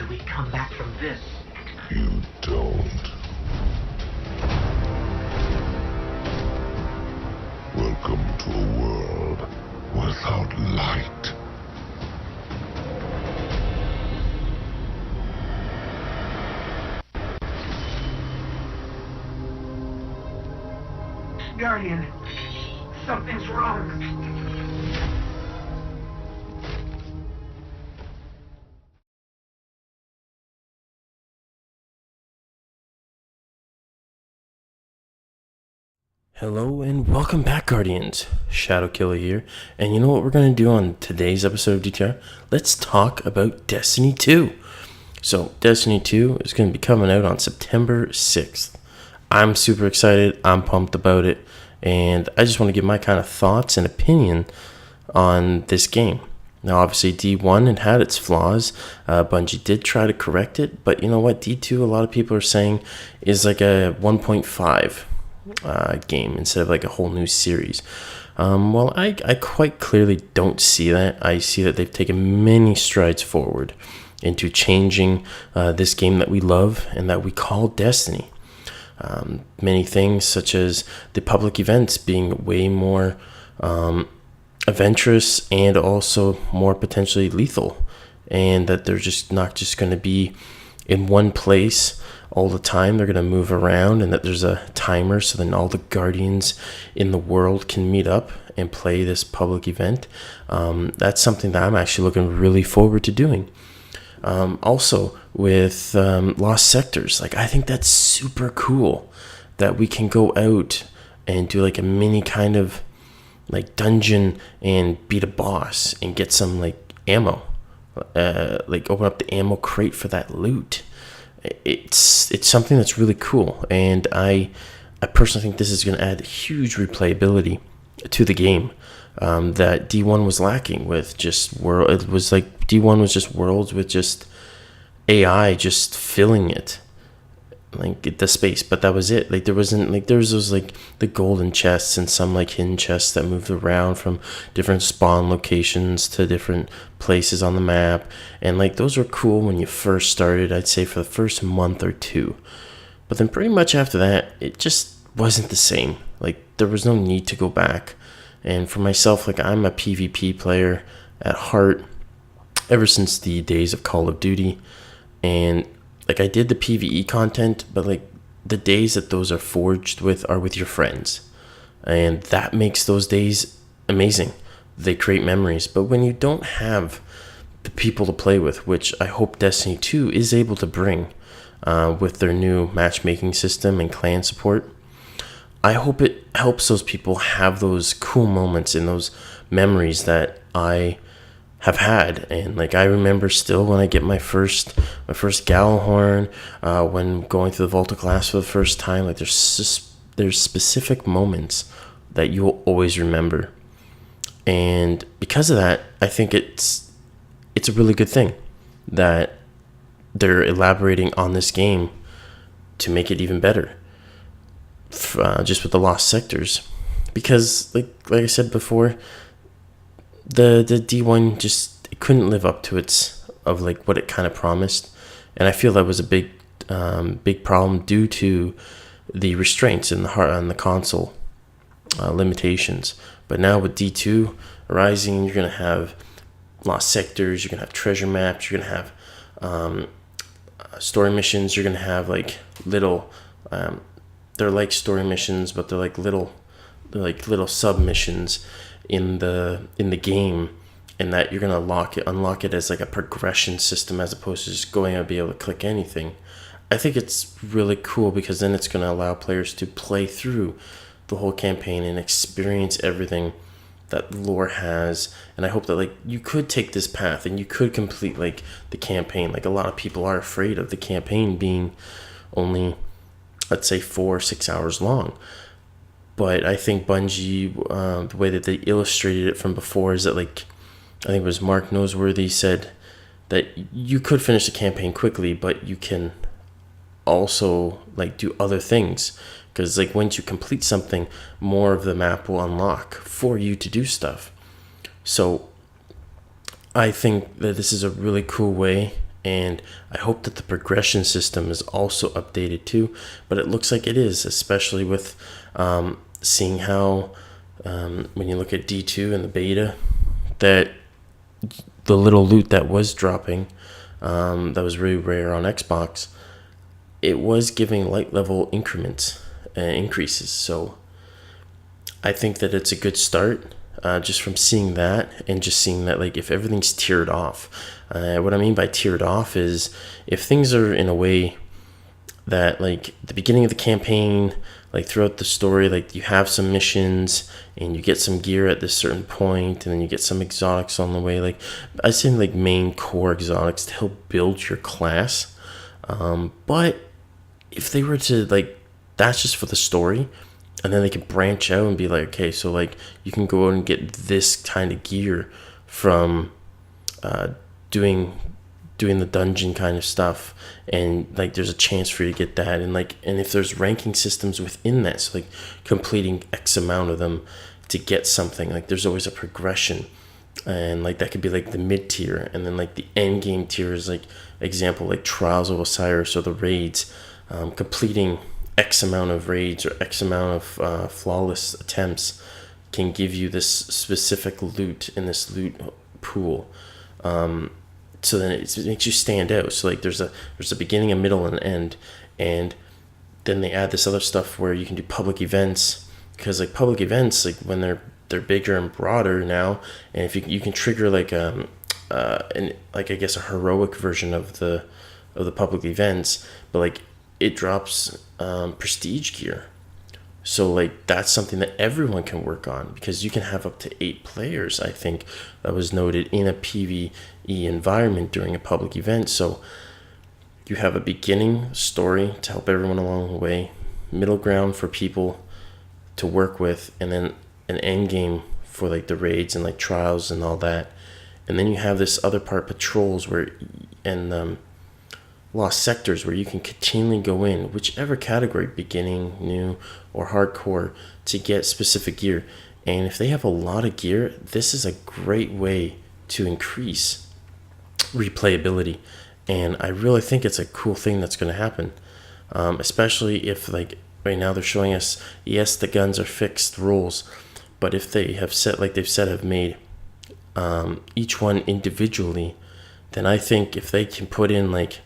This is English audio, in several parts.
do we come back from this? You don't. Welcome to a world without light. Guardian, something's wrong. Hello and welcome back, Guardians. Shadow Killer here, and you know what we're going to do on today's episode of DTR? Let's talk about Destiny 2. So, Destiny 2 is going to be coming out on September 6th. I'm super excited, I'm pumped about it, and I just want to give my kind of thoughts and opinion on this game. Now, obviously, D1 it had its flaws. Bungie did try to correct it, but you know what? D2, a lot of people are saying, is like a 1.5 game instead of like a whole new series. Well, I quite clearly don't see that. I see that they've taken many strides forward into changing this game that we love and that we call Destiny. Many things such as the public events being way more adventurous and also more potentially lethal, and that they're just not just going to be in one place all the time. They're going to move around, and that there's a timer so then all the Guardians in the world can meet up and play this public event. That's something that I'm actually looking really forward to doing. Also with Lost Sectors, like I think that's super cool that we can go out and do like a mini kind of like dungeon and beat a boss and get some like ammo, like open up the ammo crate for that loot. It's something that's really cool, and I personally think this is going to add huge replayability to the game that D1 was lacking with just world. It was like D1 was just worlds with just AI just filling it, like the space, but that was it. Like there wasn't like there was those like the golden chests and some like hidden chests that moved around from different spawn locations to different places on the map, and like those were cool when you first started, I'd say for the first month or two, but then pretty much after that it just wasn't the same. Like there was no need to go back. And for myself, like I'm a PvP player at heart ever since the days of Call of Duty, and like I did the PvE content, but like the days that those are forged with are with your friends, and that makes those days amazing. They create memories. But when you don't have the people to play with, which I hope Destiny 2 is able to bring with their new matchmaking system and clan support, I hope it helps those people have those cool moments and those memories that I have had. And like I remember still when I get my first Gjallarhorn, when going through the Vault of Glass for the first time, like there's specific moments that you will always remember. And because of that, I think it's a really good thing that they're elaborating on this game to make it even better. Just with the Lost Sectors, because like I said before, the D1 just it couldn't live up to its of like what it kind of promised, and I feel that was a big problem due to the restraints in the console limitations. But now with D2 Rising, you're gonna have Lost Sectors, you're gonna have treasure maps, you're gonna have story missions, you're gonna have like little they're like story missions, but they're like little sub missions in the game, and that you're gonna unlock it as like a progression system as opposed to just going and be able to click anything. I think it's really cool because then it's gonna allow players to play through the whole campaign and experience everything that lore has. And I hope that like you could take this path and you could complete like the campaign. Like a lot of people are afraid of the campaign being only, let's say, 4 or 6 hours long. But I think Bungie, the way that they illustrated it from before is that like, I think it was Mark Noseworthy said that you could finish the campaign quickly, but you can also like do other things, because like once you complete something, more of the map will unlock for you to do stuff. So I think that this is a really cool way And I hope that the progression system is also updated too, but it looks like it is, especially with seeing how when you look at D2 and the beta, that the little loot that was dropping, that was really rare on Xbox, it was giving light level increments, increases. So I think that it's a good start, just from seeing that, and just seeing that, like, if everything's tiered off. What I mean by tiered off is if things are in a way that, like, the beginning of the campaign, like throughout the story, like you have some missions and you get some gear at this certain point, and then you get some exotics on the way. Like, I say, like, main core exotics to help build your class. But if they were to, like, that's just for the story, and then they can branch out and be like, okay, so, like, you can go out and get this kind of gear from doing the dungeon kind of stuff, and, like, there's a chance for you to get that, and, like, and if there's ranking systems within that, so, like, completing X amount of them to get something, like, there's always a progression, and, like, that could be, like, the mid tier, and then, like, the end game tier is, like, example, like Trials of Osiris or the raids, completing X amount of raids or X amount of flawless attempts can give you this specific loot in this loot pool. So then it makes you stand out. So, like, there's a beginning, a middle, and an end, and then they add this other stuff where you can do public events, because, like, public events, like, when they're bigger and broader now, and if you can trigger, like, like, I guess a heroic version of the public events, but, like, it drops prestige gear. So, like, that's something that everyone can work on, because you can have up to 8 players, I think, that was noted, in a PvE environment during a public event. So you have a beginning story to help everyone along the way, middle ground for people to work with, and then an end game for, like, the raids and, like, trials and all that. And then you have this other part, patrols, and lost sectors, where you can continually go in whichever category, beginning, new, or hardcore, to get specific gear. And if they have a lot of gear, this is a great way to increase replayability, and I really think it's a cool thing that's going to happen, especially if, like, right now they're showing us, yes, the guns are fixed rules, but if they have set, like they've said, have made each one individually, then I think if they can put in, like,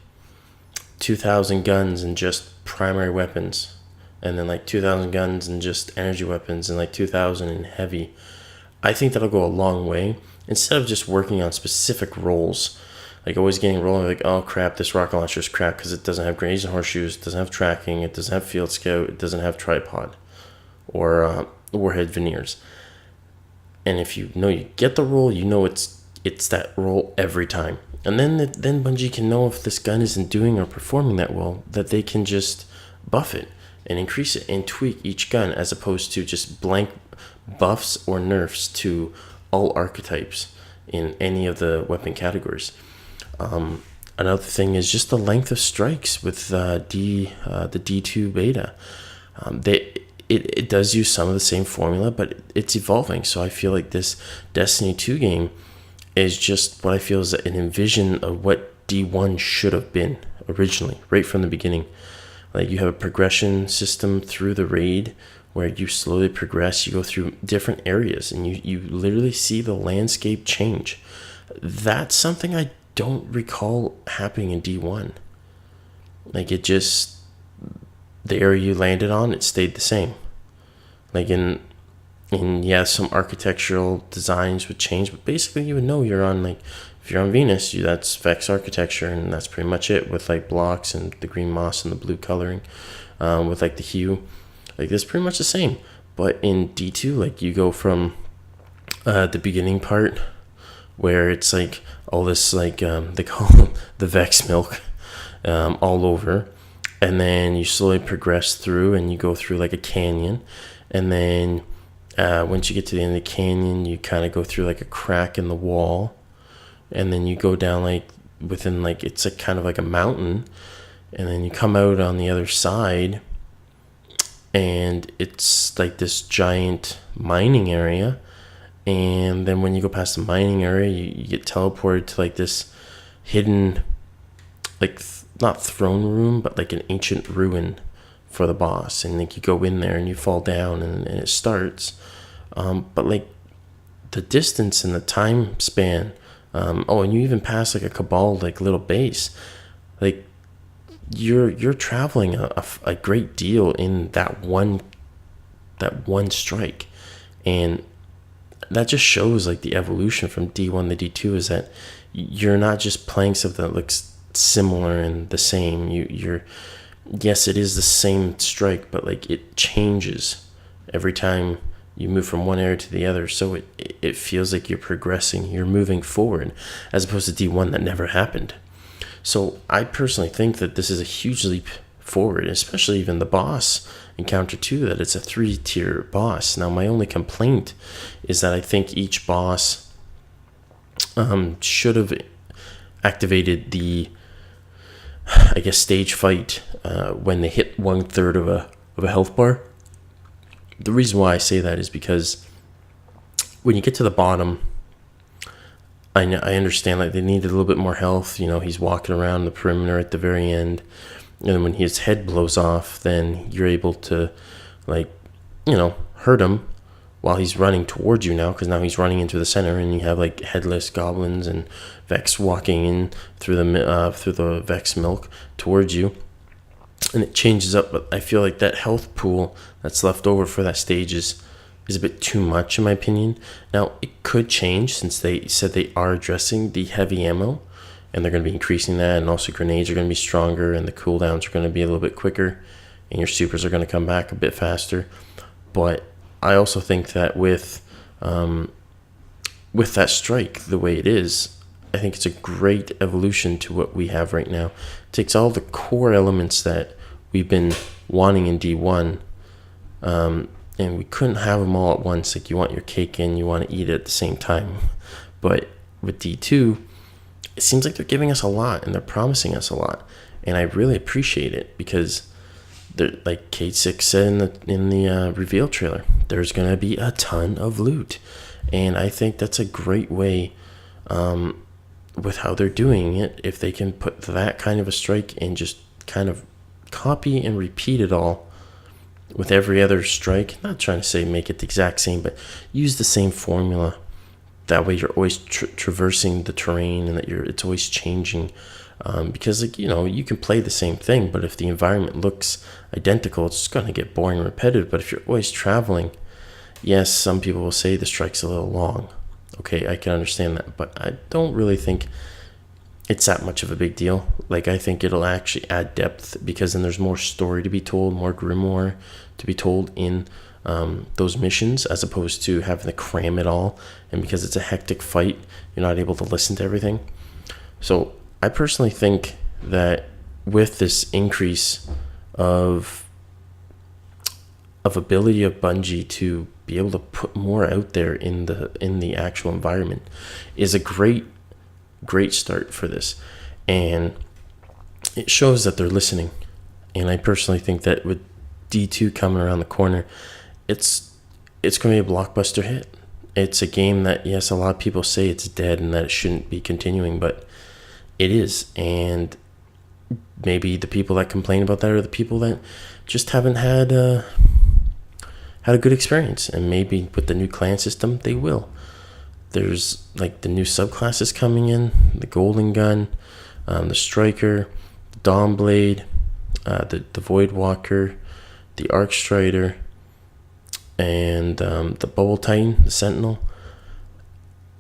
2,000 guns and just primary weapons, and then, like, 2,000 guns and just energy weapons, and, like, 2,000 in heavy, I think that'll go a long way, instead of just working on specific roles, like always getting rolling, like, oh crap, this rocket launcher is crap because it doesn't have grenades and horseshoes, it doesn't have tracking, it doesn't have field scout, it doesn't have tripod or warhead veneers. And if you know you get the role, you know it's that role every time. And then Bungie can know if this gun isn't doing or performing that well, that they can just buff it and increase it and tweak each gun, as opposed to just blank buffs or nerfs to all archetypes in any of the weapon categories. Another thing is just the length of strikes with the D2 beta. It does use some of the same formula, but it's evolving. So I feel like this Destiny 2 game is just what I feel is an envision of what D1 should have been originally, right from the beginning. Like, you have a progression system through the raid where you slowly progress, you go through different areas, and you literally see the landscape change. That's something I don't recall happening in D1. Like, it just, the area you landed on, it stayed the same. Like, in yeah, some architectural designs would change, but basically you would know you're on, like, if you're on Venus, that's Vex architecture, and that's pretty much it, with, like, blocks and the green moss and the blue coloring, with, like, the hue. Like, it's pretty much the same. But in D2, like, you go from the beginning part, where it's, like, all this, like, they call them the Vex milk, all over, and then you slowly progress through, and you go through, like, a canyon, and then once you get to the end of the canyon, you kind of go through, like, a crack in the wall, and then you go down, like, within, like, it's like kind of like a mountain, and then you come out on the other side, and it's like this giant mining area. And then when you go past the mining area, you get teleported to, like, this hidden like not throne room, but like an ancient ruin for the boss, and like you go in there and you fall down and it starts. But like the distance and the time span, and you even pass like a Cabal like little base, like you're traveling a great deal in that one strike, and that just shows like the evolution from D1 to D2 is that you're not just playing something that looks similar and the same. You're yes, it is the same strike, but like it changes every time you move from one area to the other. So it feels like you're progressing, you're moving forward, as opposed to D1 that never happened. So I personally think that this is a huge leap forward, especially even the boss encounter too, that it's a 3-tier boss. Now my only complaint is that I think each boss should have activated the, I guess, stage fight when they hit 1/3 of a health bar. The reason why I say that is because when you get to the bottom, I understand like they needed a little bit more health. He's walking around the perimeter at the very end, and when his head blows off, then you're able to hurt him while he's running towards you now, because now he's running into the center, and you have like headless goblins and Vex walking in through the Vex milk towards you, and it changes up. But I feel like that health pool that's left over for that stage is a bit too much in my opinion. Now it could change, since they said they are addressing the heavy ammo, and they're going to be increasing that, and also grenades are going to be stronger, and the cooldowns are going to be a little bit quicker, and your supers are going to come back a bit faster. But I also think that with that strike the way it is, I think it's a great evolution to what we have right now. It takes all the core elements that we've been wanting in D1, and we couldn't have them all at once. Like, you want your cake and you want to eat it at the same time. But with D2, it seems like they're giving us a lot, and they're promising us a lot, and I really appreciate it, because they're, like Kate Six said in the reveal trailer, there's gonna be a ton of loot, and I think that's a great way with how they're doing it. If they can put that kind of a strike and just kind of copy and repeat it all with every other strike, not trying to say make it the exact same, but use the same formula. That way you're always traversing the terrain, and that it's always changing, because you can play the same thing, but if the environment looks identical, it's just going to get boring and repetitive. But if you're always traveling, yes, some people will say the strike's a little long. Okay, I can understand that, but I don't really think it's that much of a big deal. Like, I think it'll actually add depth, because then there's more story to be told, more grimoire to be told in those missions, as opposed to having to cram it all, and because it's a hectic fight, you're not able to listen to everything. So I personally think that with this increase of ability of Bungie to be able to put more out there in the actual environment is a great start for this, and it shows that they're listening. And I personally think that with D2 coming around the corner, it's going to be a blockbuster hit. It's a game that, yes, a lot of people say it's dead and that it shouldn't be continuing, but it is. And maybe the people that complain about that are the people that just haven't had a good experience, and maybe with the new clan system they will. There's like the new subclasses coming in: the Golden Gun, the Striker, the Dawnblade, the Voidwalker, the Arc Strider, and the Bubble Titan, the Sentinel.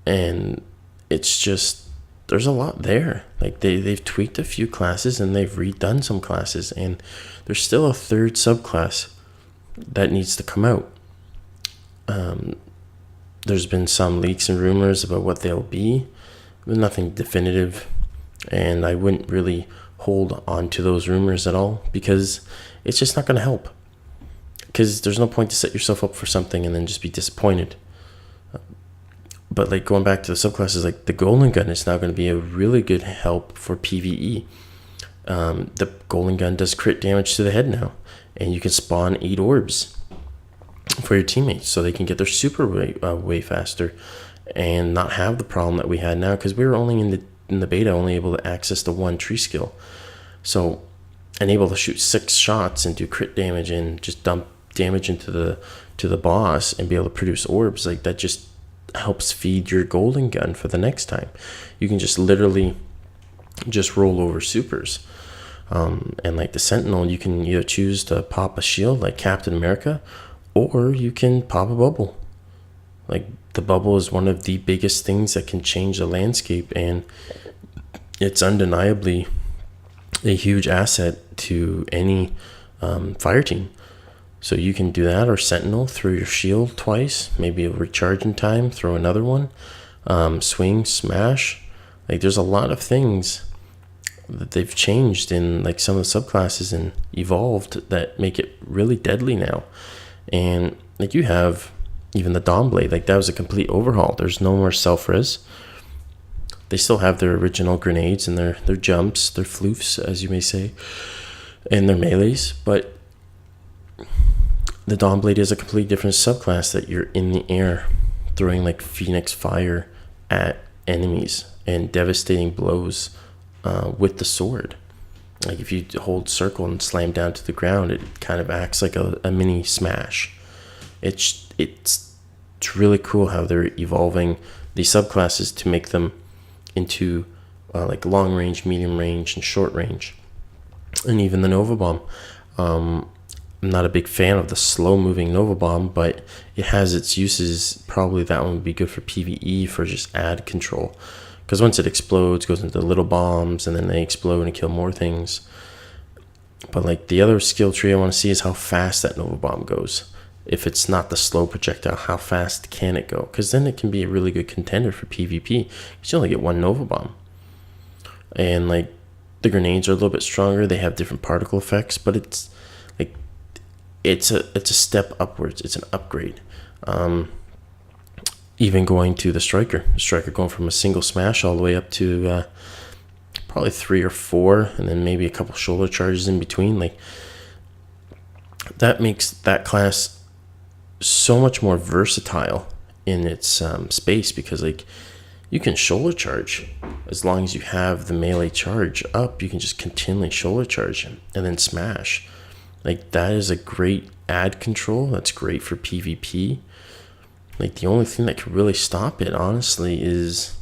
And it's just, there's a lot there. Like, they've tweaked a few classes, and they've redone some classes, and there's still a third subclass that needs to come out. There's been some leaks and rumors about what they'll be, but nothing definitive, and I wouldn't really hold on to those rumors at all, because it's just not going to help. Because there's no point to set yourself up for something and then just be disappointed. But like, going back to the subclasses, like the Golden Gun is now going to be a really good help for PvE. The Golden Gun does crit damage to the head now, and you can spawn 8 orbs for your teammates, so they can get their super way faster, and not have the problem that we had now, because we were only in the in the beta only able to access the one tree skill. So, and able to shoot 6 shots and do crit damage and just dump damage into the boss and be able to produce orbs, like that just helps feed your golden gun for the next time. You can just literally just roll over supers. And like the Sentinel, you can either choose to pop a shield like Captain America, or you can pop a bubble. Like the bubble is one of the biggest things that can change the landscape, and it's undeniably a huge asset to any fire team. So you can do that, or Sentinel, throw your shield twice, maybe a recharge in time, throw another one, swing, smash. Like there's a lot of things that they've changed in like some of the subclasses and evolved that make it really deadly now. And like you have even the Dawnblade, like that was a complete overhaul. There's no more self-res. They still have their original grenades and their jumps, their floofs, as you may say, and their melees, but the Dawnblade is a completely different subclass that you're in the air throwing like Phoenix fire at enemies and devastating blows with the sword. Like if you hold circle and slam down to the ground, it kind of acts like a mini smash. It's really cool how they're evolving these subclasses to make them into like long range, medium range, and short range. And even the Nova Bomb. I'm not a big fan of the slow moving Nova Bomb, but it has its uses. Probably that one would be good for PvE, for just ad control. Because once it explodes, it goes into little bombs, and then they explode and kill more things. But like the other skill tree I want to see is how fast that Nova Bomb goes. If it's not the slow projectile, how fast can it go? Because then it can be a really good contender for PvP. Because you only get one Nova Bomb. And like the grenades are a little bit stronger. They have different particle effects, but it's like it's a step upwards. It's an upgrade. Even going to the Striker going from a single smash all the way up to probably 3 or 4, and then maybe a couple shoulder charges in between. Like that makes that class so much more versatile in its space, because like you can shoulder charge as long as you have the melee charge up. You can just continually shoulder charge and then smash. Like that is a great ad control. That's great for PvP. Like the only thing that could really stop it, honestly, is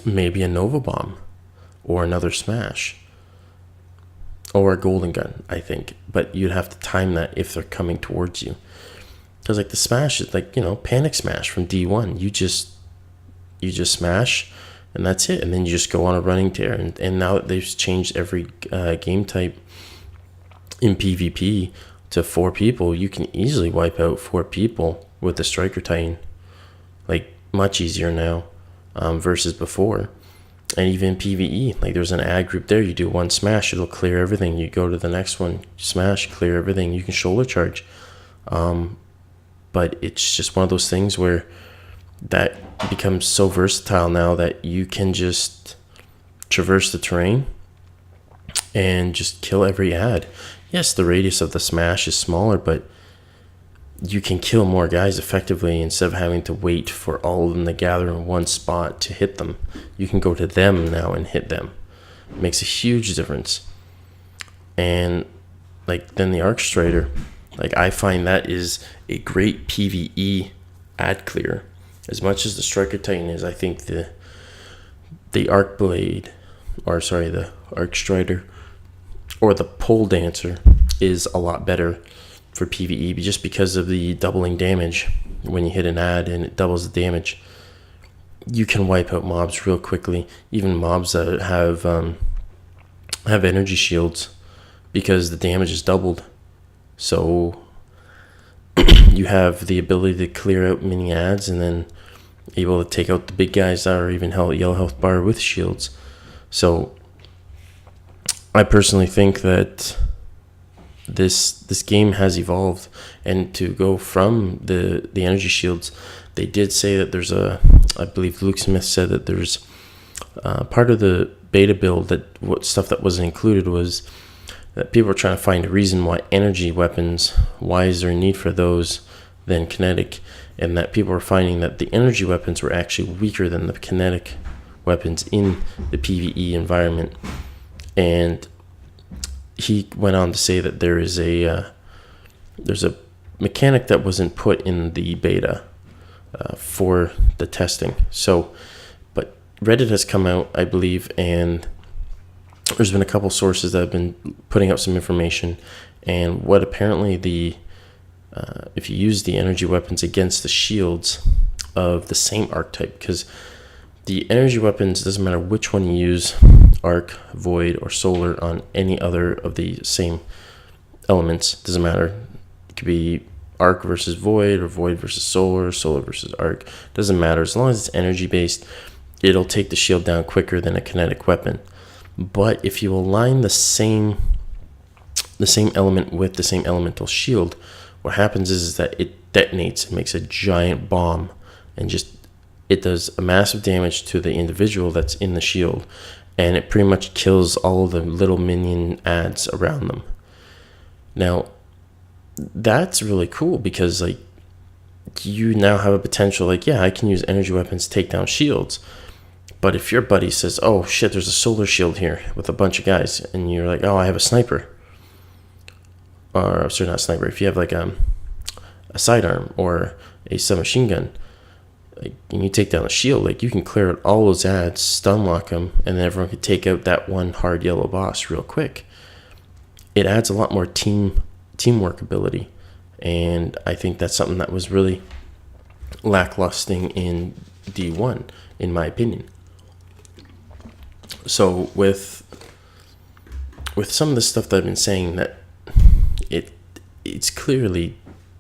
maybe a Nova Bomb or another smash or a golden gun, I think. But you'd have to time that if they're coming towards you. Because like the smash is like, Panic Smash from D1. You just smash and that's it. And then you just go on a running tear. And now that they've changed every game type in PvP to 4 people, you can easily wipe out 4 people with the Striker Titan. Like much easier now versus before. And even PvE, like there's an ad group there. You do one smash, it'll clear everything. You go to the next one, smash, clear everything. You can shoulder charge. But it's just one of those things where that becomes so versatile now that you can just traverse the terrain and just kill every ad. Yes, the radius of the smash is smaller, but you can kill more guys effectively instead of having to wait for all of them to gather in one spot to hit them. You can go to them now and hit them. It makes a huge difference. And like then the Arc Strider, like I find that is a great PvE ad clear. As much as the Striker Titan is, I think the Arc Blade, or sorry, the Arc Strider or the Pole Dancer is a lot better for PvE, just because of the doubling damage. When you hit an ad and it doubles the damage, you can wipe out mobs real quickly, even mobs that have energy shields, because the damage is doubled. So you have the ability to clear out mini ads and then able to take out the big guys that are even yellow health bar with shields. So I personally think that this game has evolved, and to go from the energy shields, they did say that there's I believe Luke Smith said that there's part of the beta build, that what stuff that wasn't included was that people are trying to find a reason why energy weapons, why is there a need for those than kinetic, and that people are finding that the energy weapons were actually weaker than the kinetic weapons in the PvE environment. And he went on to say that there's a mechanic that wasn't put in the beta for the testing. So, but Reddit has come out, I believe, and there's been a couple sources that have been putting out some information. And what apparently if you use the energy weapons against the shields of the same archetype, because the energy weapons, doesn't matter which one you use, arc, void, or solar, on any other of the same elements, doesn't matter. It could be arc versus void, or void versus solar, solar versus arc, doesn't matter. As long as it's energy based, it'll take the shield down quicker than a kinetic weapon. But if you align the same element with the same elemental shield, what happens is that it detonates and makes a giant bomb, and it does a massive damage to the individual that's in the shield, and it pretty much kills all of the little minion ads around them. Now, that's really cool, because like, you now have a potential, like, yeah, I can use energy weapons to take down shields. But if your buddy says, oh shit, there's a solar shield here with a bunch of guys, and you're like, oh, I have a sniper, or sorry, not sniper, if you have like a sidearm or a submachine gun, like, and you take down a shield, like, you can clear out all those ads, stun lock them, and then everyone can take out that one hard yellow boss real quick. It adds a lot more teamwork ability, and I think that's something that was really lacklusting in D1, in my opinion. So with some of the stuff that I've been saying, that it's clearly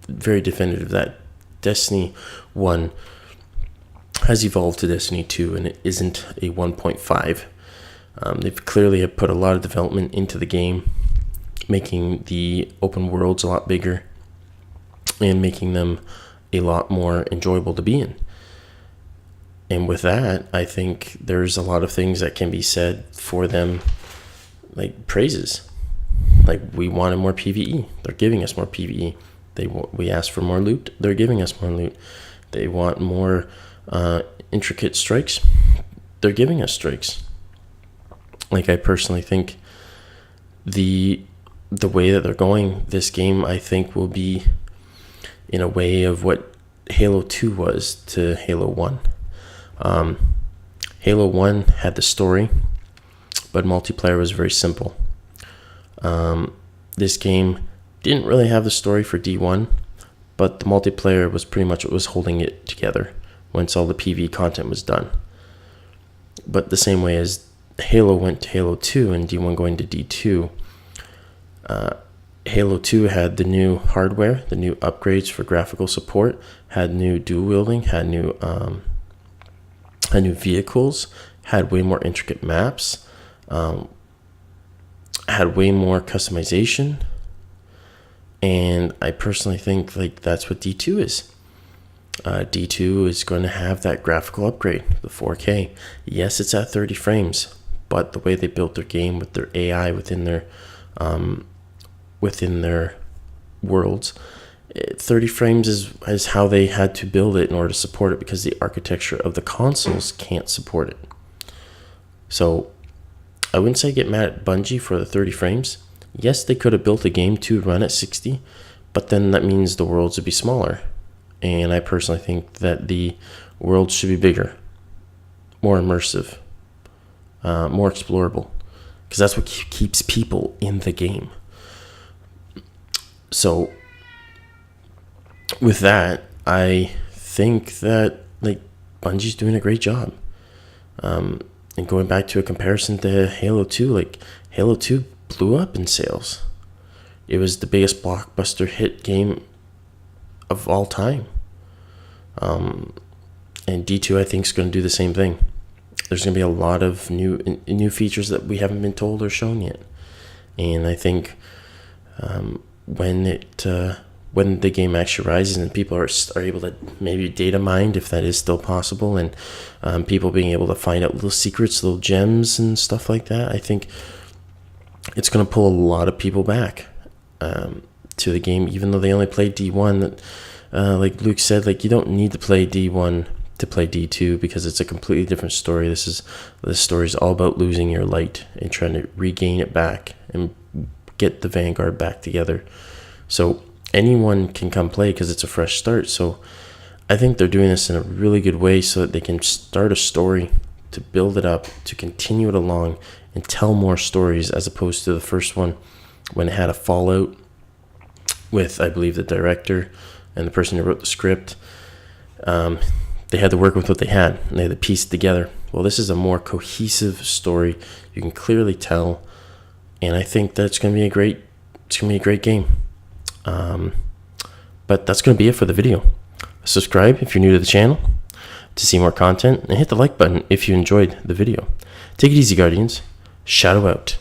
very definitive that Destiny 1 has evolved to Destiny 2, and it isn't a 1.5. They've clearly have put a lot of development into the game, making the open worlds a lot bigger and making them a lot more enjoyable to be in. And with that, I think there's a lot of things that can be said for them, like praises. Like, we wanted more PvE. They're giving us more PvE. We asked for more loot. They're giving us more loot. They want more intricate strikes. They're giving us strikes. Like, I personally think the way that they're going, this game, I think, will be in a way of what Halo 2 was to Halo 1. Halo 1 had the story, but multiplayer was very simple. This game didn't really have the story for D1, but the multiplayer was pretty much what was holding it together once all the PvE content was done. But the same way as Halo went to Halo 2 and D1 going to D2, Halo 2 had the new hardware, the new upgrades for graphical support, had new dual wielding, had new vehicles, had way more intricate maps, had way more customization, and I personally think like that's what D2 is. D2 is going to have that graphical upgrade, the 4K. Yes, it's at 30 frames, but the way they built their game with their AI within their worlds, 30 frames is how they had to build it in order to support it, because the architecture of the consoles can't support it. So I wouldn't say get mad at Bungie for the 30 frames. Yes, they could have built a game to run at 60, but then that means the worlds would be smaller. And I personally think that the worlds should be bigger, more immersive, more explorable, because that's what keeps people in the game. So with that, I think that like Bungie's doing a great job. And going back to a comparison to Halo 2, like Halo 2 blew up in sales. It was the biggest blockbuster hit game of all time. And D2, I think, is going to do the same thing. There's going to be a lot of new features that we haven't been told or shown yet. And I think when the game actually rises and people are able to maybe data mine, if that is still possible, and people being able to find out little secrets, little gems and stuff like that, I think it's going to pull a lot of people back to the game, even though they only played D1. Like Luke said, like you don't need to play D1 to play D2 because it's a completely different story. This story is all about losing your light and trying to regain it back and get the Vanguard back together. So anyone can come play because it's a fresh start. So I think they're doing this in a really good way so that they can start a story to build it up, to continue it along and tell more stories, as opposed to the first one when it had a fallout with, I believe, the director and the person who wrote the script. They had to work with what they had, and they had to piece it together. Well, this is a more cohesive story. You can clearly tell, and I think that's going to be a great game. But that's going to be it for the video. Subscribe if you're new to the channel to see more content, and hit the like button if you enjoyed the video. Take it easy, Guardians. Shadow out.